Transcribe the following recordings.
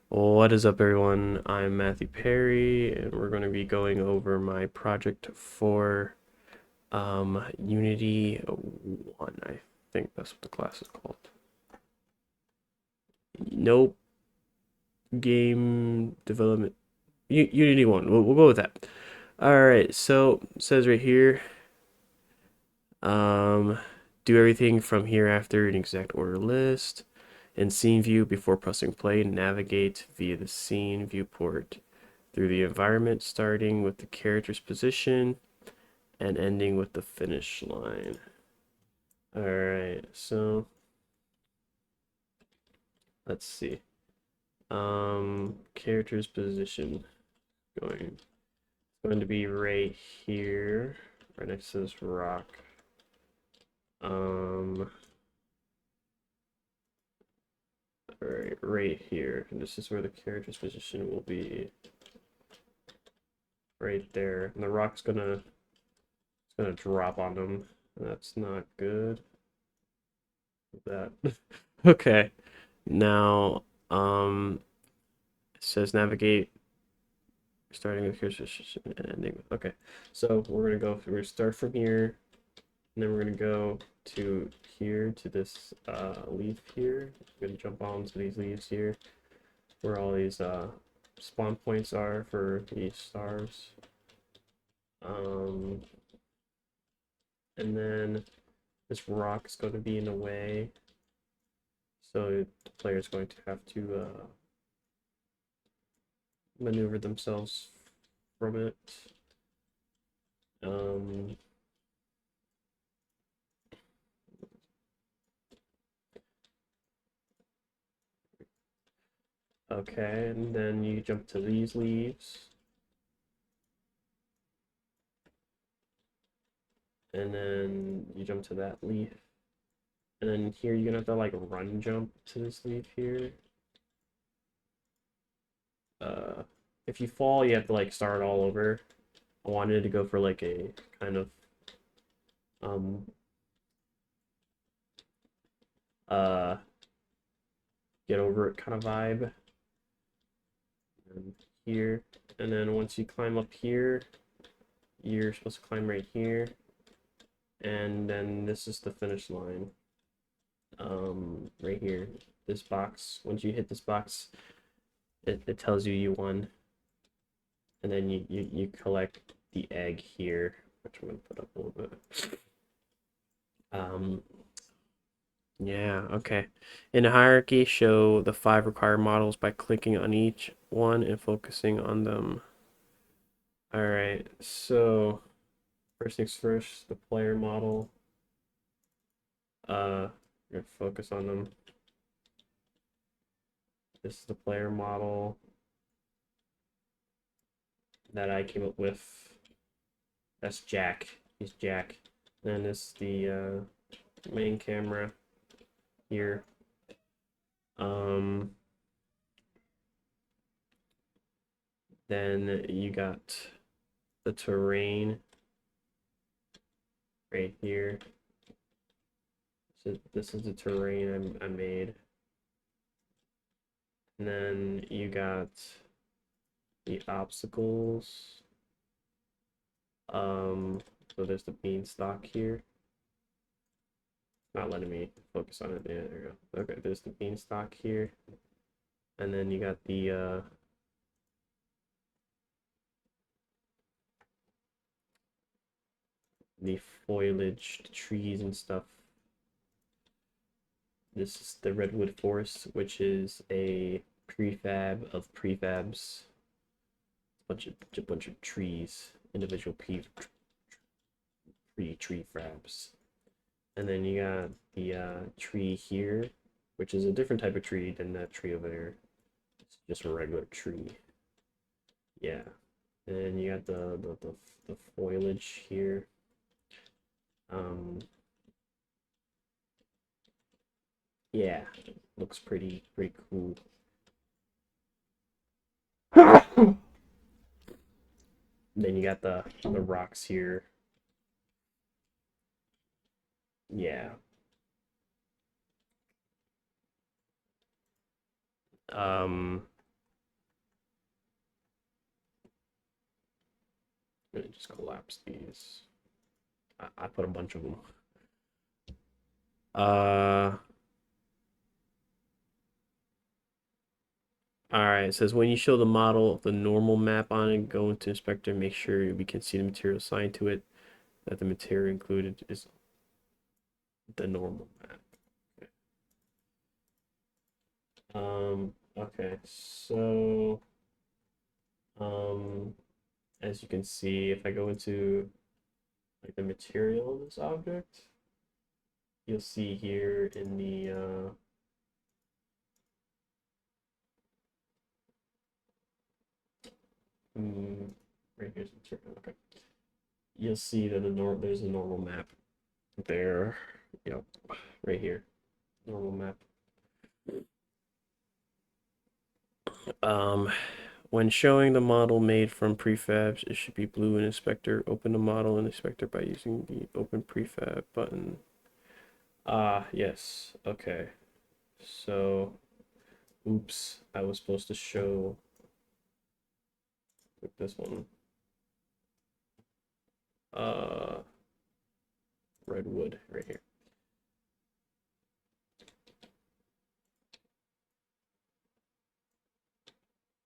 What is up, everyone? I'm Matthew Perry, and we're going to be going over my project for Unity 1. I think that's what the class is called. Nope, game development. Unity 1. We'll go with that. All right, so it says right here, um, do everything from here after an exact order list. In scene view, before pressing play, navigate via the scene viewport through the environment, starting with the character's position and ending with the finish line. All right, so let's see. Character's position going to be right here, right next to this rock. Um, right here. And this is where the character's position will be, right there. And the rock's gonna drop on them. That's not good. That okay. Now, it says navigate starting with here's and ending with okay. So we're gonna start from here, and then we're gonna go to here to this leaf here. We're gonna jump onto these leaves here, where all these spawn points are for these stars. Um, and then this rock is going to be in the way, so the player is going to have to maneuver themselves from it. Um, okay, and then you jump to these leaves, and then you jump to that leaf, and then here you're gonna have to like run jump to this leaf here. Uh, if you fall, you have to like start all over. I wanted to go for like a kind of um uh get over it kind of vibe. And here, and then once you climb up here, you're supposed to climb right here, and then this is the finish line. Right here, this box. Once you hit this box, it tells you you won, and then you collect the egg here, which I'm gonna put up a little bit. Um, yeah, okay. In a hierarchy, show the 5 required models by clicking on each one and focusing on them. All right, so first things first, the player model. We're gonna focus on them. This is the player model that I came up with. That's Jack. He's Jack. And this is the main camera here. Um, then you got the terrain right here. So this is the terrain I made. And then you got the obstacles. So there's the beanstalk here. Not letting me focus on it. Yeah, there you go. Okay, there's the beanstalk here. And then you got the foliage, the trees and stuff. This is the redwood forest, which is a prefab of prefabs. A bunch of trees, individual tree fabs. And then you got the tree here, which is a different type of tree than that tree over there. It's just a regular tree. Yeah. And you got the foliage here. Um, yeah, looks pretty cool. Then you got the rocks here. Yeah. Um, just collapse these. I put a bunch of them. Uh, all right. It says when you show the model of the normal map on it, go into inspector, make sure we can see the material assigned to it, that the material included is the normal map. Okay, so, as you can see, if I go into like the material of this object, you'll see here in the right here's material. Okay, you'll see that there's a normal map there. Yep, right here, normal map. Um, when showing the model made from prefabs, it should be blue in inspector. Open the model in inspector by using the open prefab button. Ah, yes. Okay. So, oops, I was supposed to show like this one. Uh, redwood right here.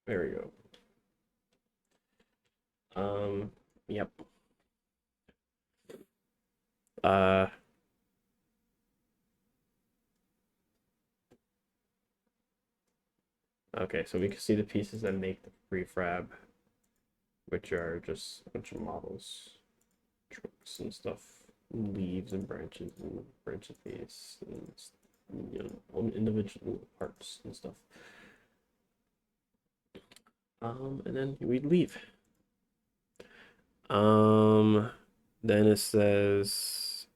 There we go. Yep. Uh, okay, so we can see the pieces that make the prefab, which are just a bunch of models, trunks and stuff, leaves and branch of these, and individual parts and stuff. And then we leave. Um, then it says,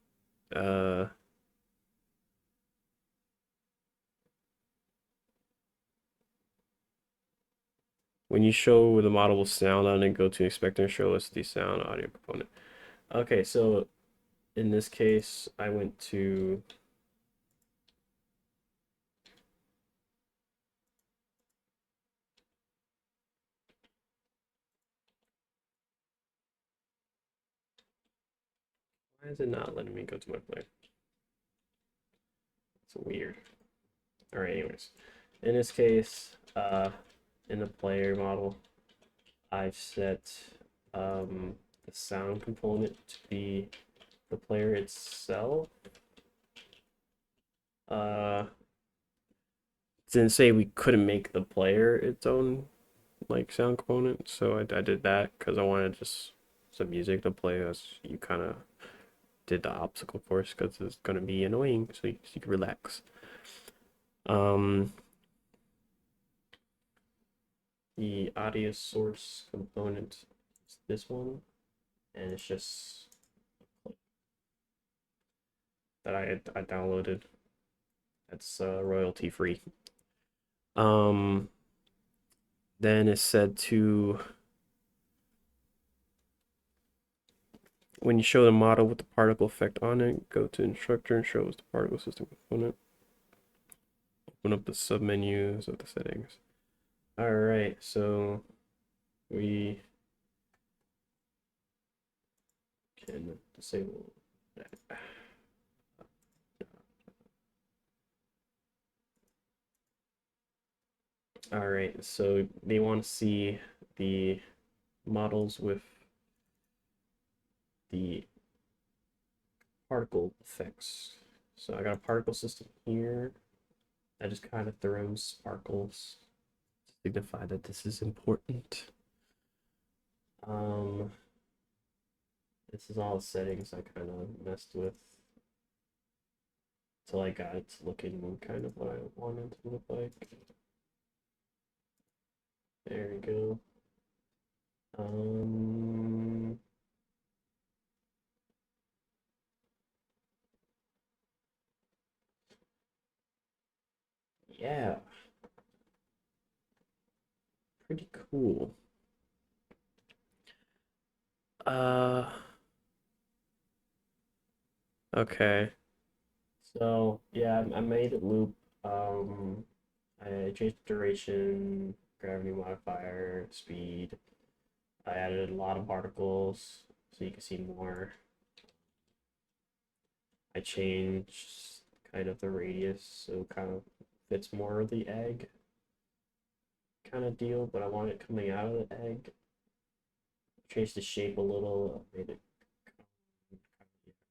when you show the model will sound on it, go to inspector and show us the sound audio component. Okay, so in this case, I went to why is it not letting me go to my player? It's weird. All right, anyways, in this case, in the player model, I've set the sound component to be the player itself. Didn't say we couldn't make the player its own like sound component, so I did that because I wanted just some music to play as you kind of did the obstacle course because it's gonna be annoying, so you can relax. Um, the audio source component is this one, and it's just that I downloaded. That's royalty free. Um, then it's said to when you show the model with the particle effect on it, go to instructor and show us the particle system component. Open up the submenus of the settings. All right, so we can disable that. All right, so they want to see the models with the particle effects. So I got a particle system here. I just kind of throws sparkles to signify that this is important. Um, this is all the settings I kind of messed with till I got it looking kind of what I wanted to look like. There we go. Um, yeah, pretty cool. Uh, okay. So yeah, I made it loop. I changed the duration, gravity modifier, speed. I added a lot of particles so you can see more. I changed kind of the radius so it kind of fits more of the egg kind of deal, but I want it coming out of the egg. Changed the shape a little, made it.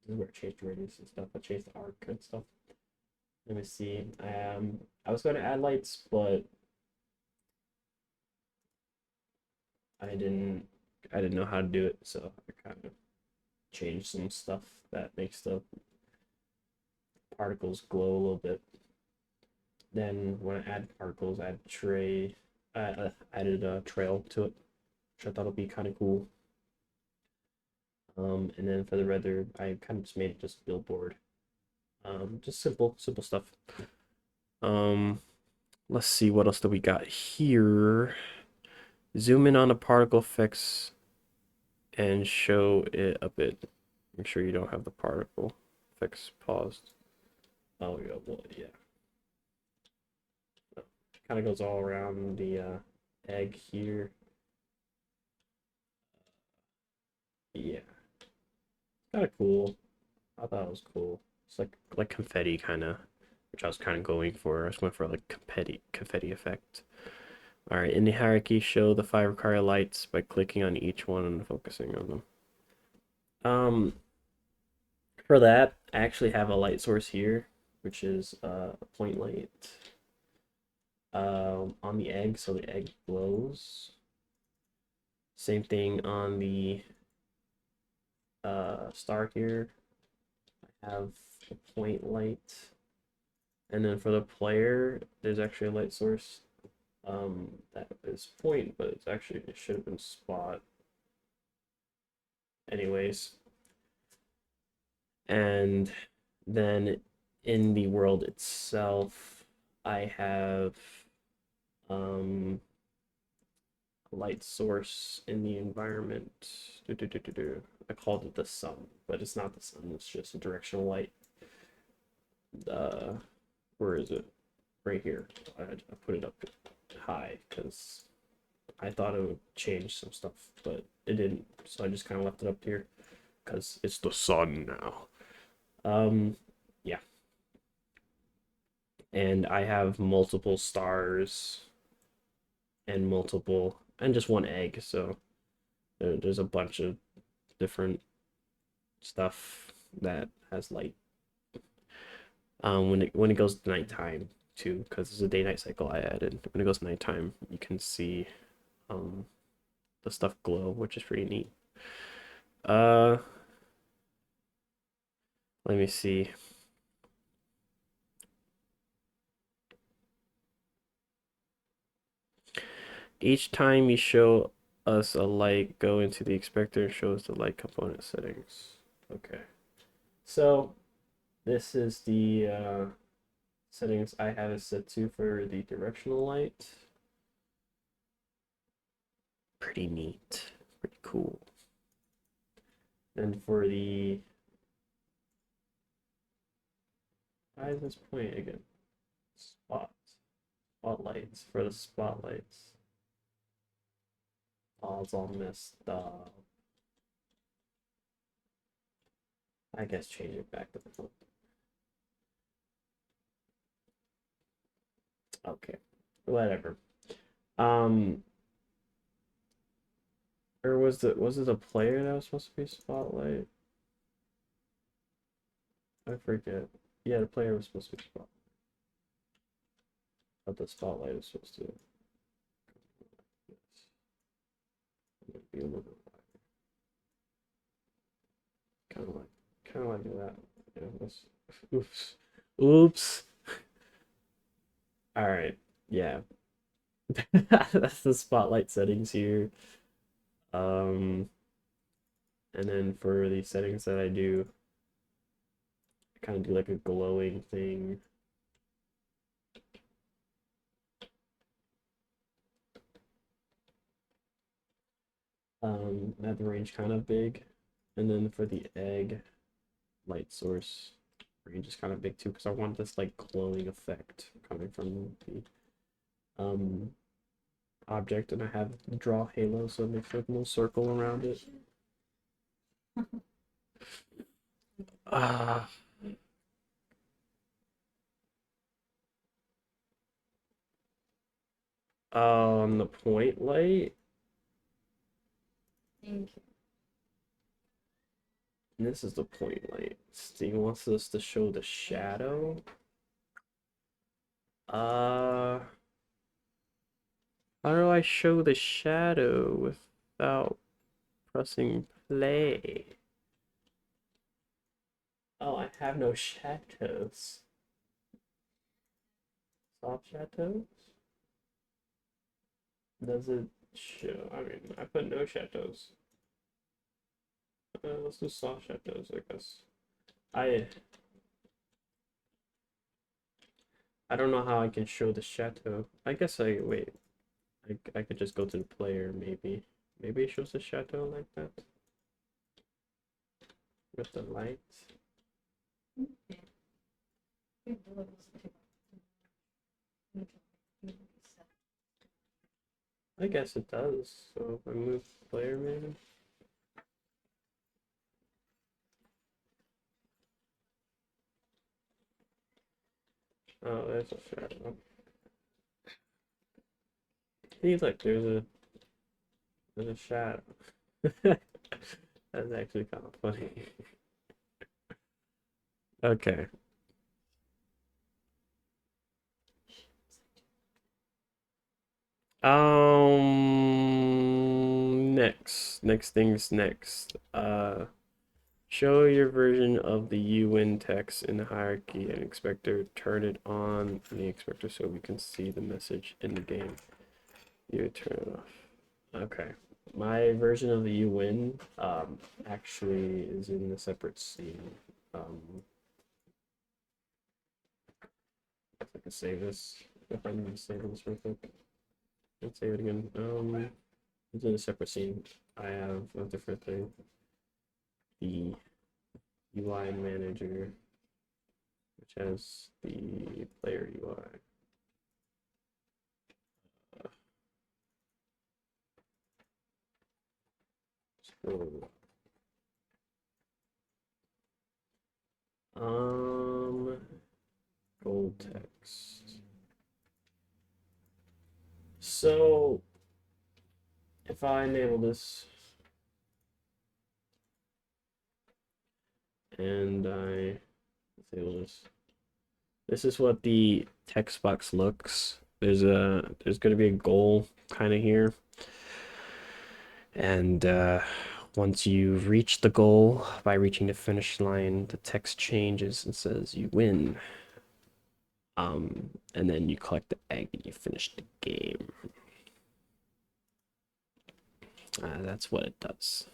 This is where I changed radius and stuff. I changed the arc and stuff. Let me see. I was going to add lights, but I didn't. I didn't know how to do it, so I kind of changed some stuff that makes the particles glow a little bit. Then when I add particles, I added a trail to it, which I thought would be kind of cool. And then for the render, I kind of just made it just a billboard. Just simple stuff. Let's see what else do we got here. Zoom in on the particle effects and show it a bit. Make sure you don't have the particle effects paused. Oh yeah, well, yeah. Kind of goes all around the egg here. Yeah, kind of cool. I thought it was cool. It's like confetti kind of, which I was kind of going for. I was going for like confetti effect. All right, in the hierarchy, show the 5 required lights by clicking on each one and focusing on them. For that, I actually have a light source here, which is a point light on the egg, so the egg glows. Same thing on the star here. I have a point light. And then for the player, there's actually a light source that is point, but it's actually, it should have been spot. Anyways. And then in the world itself, I have a light source in the environment. I called it the sun, but it's not the sun, it's just a directional light. Where is it? Right here. I put it up high because I thought it would change some stuff, but it didn't. So I just kind of left it up here because it's the sun now. Yeah. And I have multiple stars and just one egg, so there's a bunch of different stuff that has light. When it goes to nighttime too, because it's a day-night cycle I added. When it goes to nighttime, you can see the stuff glow, which is pretty neat. Let me see. Each time you show us a light, go into the expector and show us the light component settings. Okay. So this is the settings I have it set to for the directional light. Pretty neat. Pretty cool. And for the... Why is this point again? Spotlights. For the spotlights. Oh, it's all messed up. I guess change it back to the front. Okay. Whatever. Or was it a player that was supposed to be spotlight? I forget. Yeah, the player was supposed to be spotlight. But the spotlight is supposed to be a little bit wider. Kind of like that. Yeah, that's, oops. Oops. All right. Yeah. That's the spotlight settings here. And then for the settings that I do, I kind of do like a glowing thing. I have the range kind of big. And then for the egg light source, range is kind of big too, because I want this like glowing effect coming from the object, and I have draw halo, so it makes like a little circle around it. Ah, on the point light. Thank you. This is the point light. Steve wants us to show the shadow. Uh, how do I show the shadow without pressing play? Oh, I have no shadows. Soft shadows? Does it show? I mean, I put no shadows. Let's do soft shadows, I guess. I I don't know how I can show the chateau. I guess I wait. I could just go to the player maybe. Maybe it shows the chateau like that with the lights. I guess it does. So if I move the player maybe. Oh, there's a shadow. He's like there's a shadow. That's actually kind of funny. Okay. Next things next. Show your version of the UN text in the hierarchy and expector. Turn it on in the expector so we can see the message in the game. You turn it off. Okay. My version of the UN actually is in a separate scene. If I can save this. If I need to save this real quick. Let's save it again. It's in a separate scene. I have a different thing. The UI manager, which has the player UI. So, gold text. So, if I enable this and I disable this is what the text box looks. There's gonna be a goal kind of here, and once you've reached the goal by reaching the finish line, the text changes and says you win. And then you collect the egg and you finish the game. That's what it does.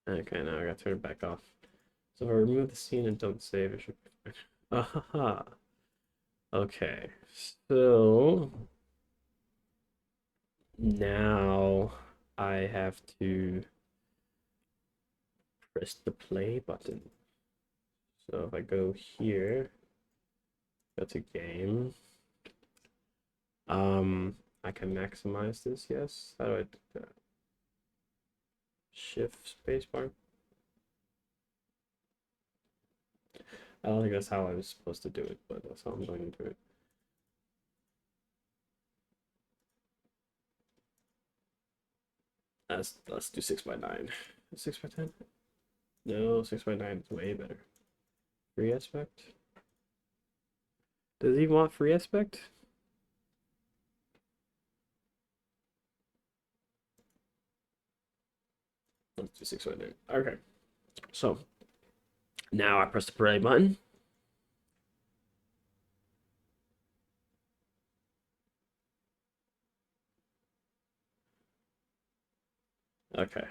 Okay, now I gotta turn it back off. So if I remove the scene and don't save, it should be fine. Aha. Okay, so now I have to press the play button. So if I go here, go to game. I can maximize this, yes. How do I do that? Shift spacebar. I don't think that's how I was supposed to do it, but that's how I'm going to do it. Let's do 6x9. 6x10? No, 6x9 is way better. Free aspect? Does he want free aspect? Let's do 6x9. Okay. So now I press the play button. Okay.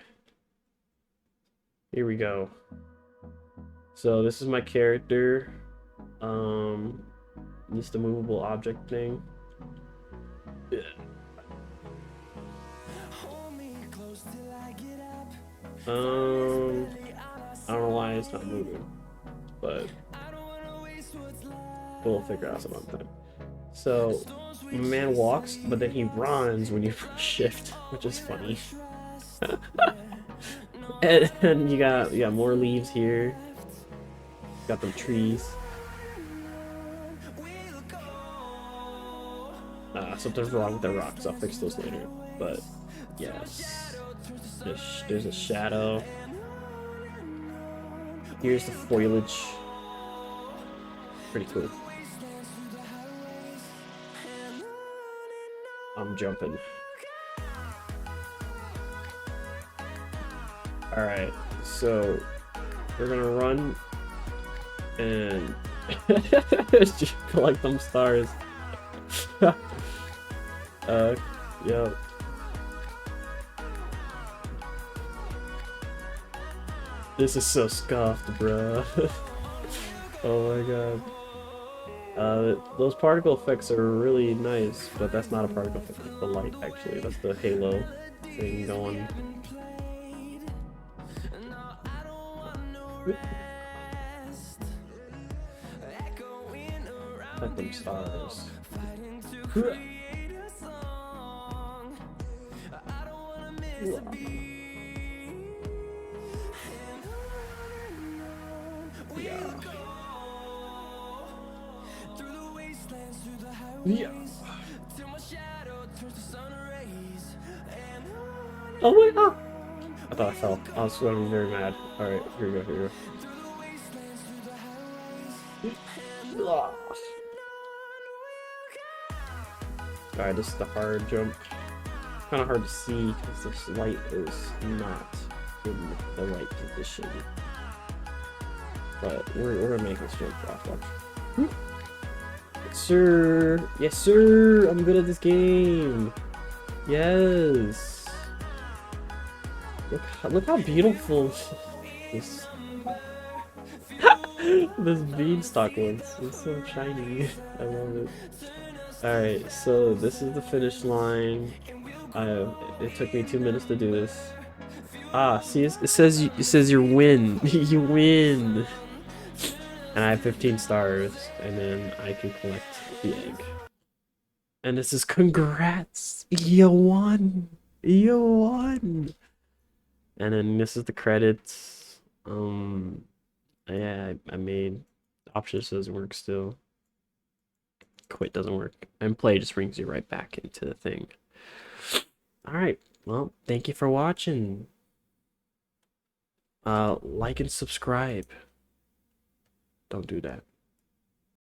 Here we go. So this is my character. This the movable object thing. Yeah. I don't know why it's not moving, but we'll figure out some other time. So, my man walks, but then he runs when you press shift, which is funny. And you got more leaves here. Got them trees. Something's wrong with the rocks. I'll fix those later. But yes, there's a shadow. Here's the foliage. Pretty cool. I'm jumping. Alright, so we're gonna run and just collect them stars. Yep. This is so scuffed, bruh. Oh my god. Those particle effects are really nice, but that's not a particle effect, that's the light actually. That's the halo thing going. Let them stars. Yeah. Oh my god! I thought I fell. I was gonna be very mad. Alright, here we go, Alright, this is the hard jump. It's kind of hard to see because this light is not in the right position. But we're gonna make this jump off. Watch. Yes, sir! Yes, sir! I'm good at this game! Yes! Look how beautiful this this beanstalk looks. It's so shiny. I love it. Alright, so this is the finish line. It took me 2 minutes to do this. Ah, see, it says you win. You win. And I have 15 stars, and then I can collect the egg. And this is congrats! You won! You won! And then this is the credits. Yeah, I made options doesn't work still. Quit doesn't work. And play just brings you right back into the thing. Alright, well, thank you for watching. Like and subscribe. Don't do that.